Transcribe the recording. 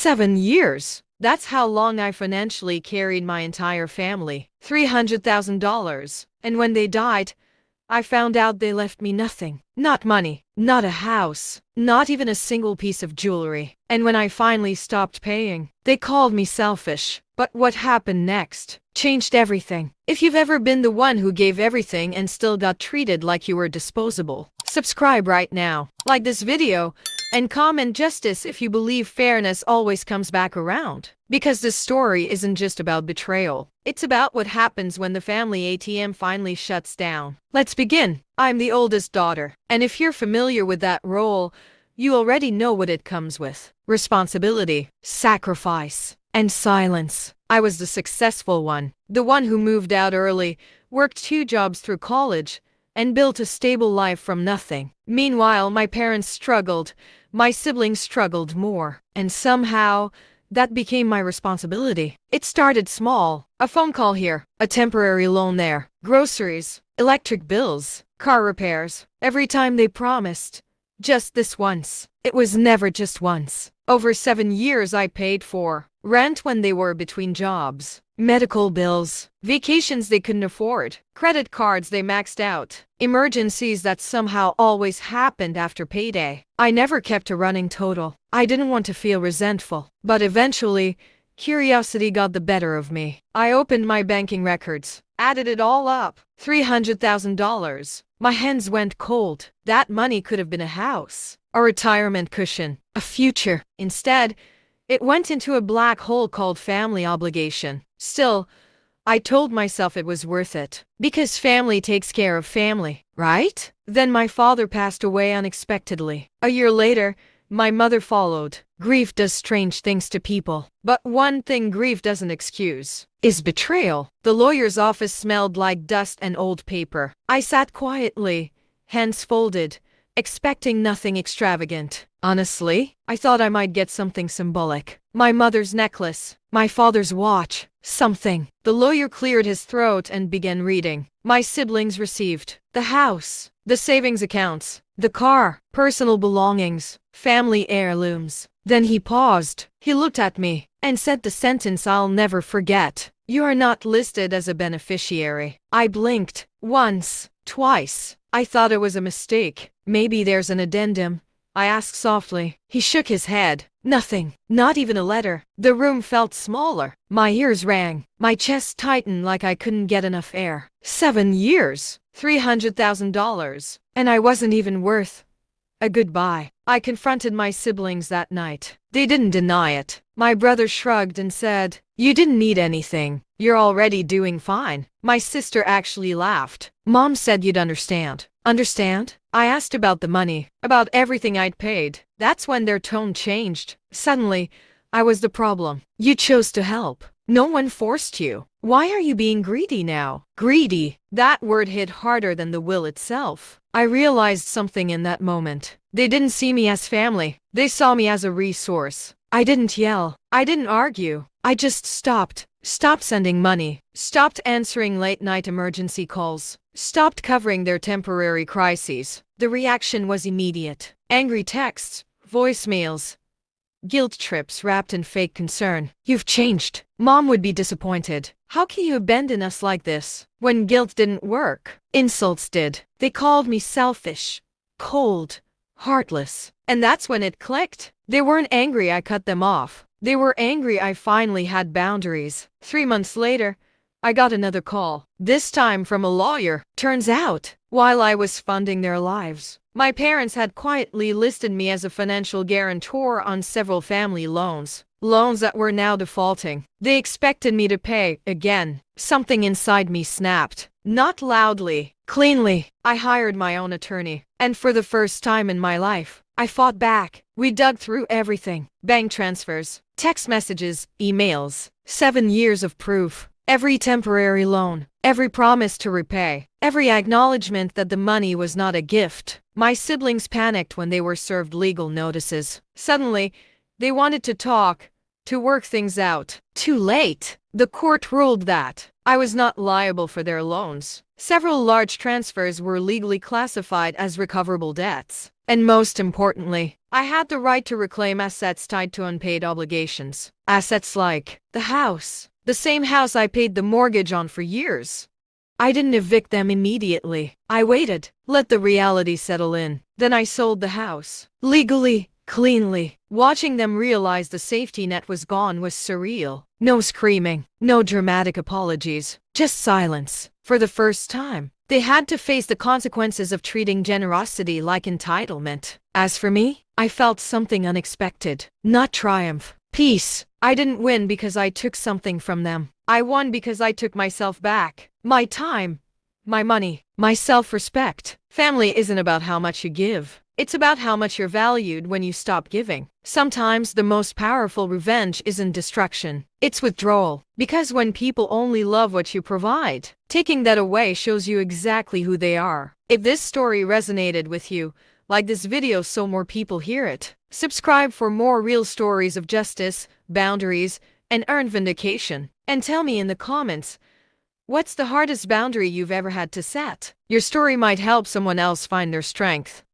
7 years. That's how long I financially carried my entire family. $300,000. And when they died, I found out they left me nothing. Not money, not a house, not even a single piece of jewelry. And when I finally stopped paying, they called me selfish. But what happened next changed everything. If you've ever been the one who gave everything and still got treated like you were disposable, subscribe right now, like this video, and comment justice if you believe fairness always comes back around. Because this story isn't just about betrayal. It's about what happens when the family ATM finally shuts down. Let's begin. I'm the oldest daughter, and if you're familiar with that role, you already know what it comes with. Responsibility, sacrifice, and silence. I was the successful one, the one who moved out early, worked 2 jobs through college, and built a stable life from nothing. Meanwhile, my parents struggled, my siblings struggled more, and somehow, that became my responsibility. It started small. A phone call here, a temporary loan there, groceries, electric bills, car repairs. Every time they promised, just this once. It was never just once. Over 7 years I paid for rent when they were between jobs, medical bills, vacations they couldn't afford, credit cards they maxed out, emergencies that somehow always happened after payday. I never kept a running total. I didn't want to feel resentful. But eventually, curiosity got the better of me. I opened my banking records, added it all up. $300,000. My hands went cold. That money could have been a house, a retirement cushion, a future. Instead, it went into a black hole called family obligation. Still, I told myself it was worth it. Because family takes care of family, right? Then my father passed away unexpectedly. A year later, my mother followed. Grief does strange things to people. But one thing grief doesn't excuse is betrayal. The lawyer's office smelled like dust and old paper. I sat quietly, hands folded, expecting nothing extravagant. Honestly, I thought I might get something symbolic. My mother's necklace, my father's watch, something. The lawyer cleared his throat and began reading. My siblings received the house, the savings accounts, the car, personal belongings, family heirlooms. Then he paused. He looked at me and said the sentence I'll never forget. You are not listed as a beneficiary. I blinked. Once, twice. I thought it was a mistake. Maybe there's an addendum, I asked softly. He shook his head. Nothing. Not even a letter. The room felt smaller. My ears rang. My chest tightened like I couldn't get enough air. 7 years. $300,000. And I wasn't even worth a goodbye. I confronted my siblings that night. They didn't deny it. My brother shrugged and said, "You didn't need anything. You're already doing fine." My sister actually laughed. "Mom said you'd understand." Understand? I asked about the money, about everything I'd paid. That's when their tone changed. Suddenly, I was the problem. You chose to help. No one forced you. Why are you being greedy now? Greedy. That word hit harder than the will itself. I realized something in that moment. They didn't see me as family. They saw me as a resource. I didn't yell. I didn't argue. I just stopped. Stopped sending money. Stopped answering late-night emergency calls. Stopped covering their temporary crises. The reaction was immediate. Angry texts, voicemails, guilt trips wrapped in fake concern. "You've changed." Mom would be disappointed. "How can you abandon us like this?" When guilt didn't work, insults did. They called me selfish, cold, heartless. And that's when it clicked. They weren't angry I cut them off. They were angry I finally had boundaries. 3 months later, I got another call. This time from a lawyer. Turns out, while I was funding their lives, my parents had quietly listed me as a financial guarantor on several family loans. Loans that were now defaulting. They expected me to pay again. Something inside me snapped. Not loudly, cleanly. I hired my own attorney. And for the first time in my life, I fought back. We dug through everything. Bank transfers, text messages, emails. 7 years of proof. Every temporary loan, every promise to repay, every acknowledgement that the money was not a gift. My siblings panicked when they were served legal notices. Suddenly, they wanted to talk, to work things out. Too late. The court ruled that I was not liable for their loans. Several large transfers were legally classified as recoverable debts. And most importantly, I had the right to reclaim assets tied to unpaid obligations. Assets like the house, the same house I paid the mortgage on for years. I didn't evict them immediately. I waited, let the reality settle in. Then I sold the house. Legally, cleanly. Watching them realize the safety net was gone was surreal. No screaming, no dramatic apologies, just silence. For the first time, they had to face the consequences of treating generosity like entitlement. As for me, I felt something unexpected. Not triumph. Peace. I didn't win because I took something from them. I won because I took myself back. My time, my money, my self-respect. Family isn't about how much you give. It's about how much you're valued when you stop giving. Sometimes the most powerful revenge isn't destruction. It's withdrawal. Because when people only love what you provide, taking that away shows you exactly who they are. If this story resonated with you, like this video so more people hear it. Subscribe for more real stories of justice, boundaries, and earned vindication. And tell me in the comments, what's the hardest boundary you've ever had to set? Your story might help someone else find their strength.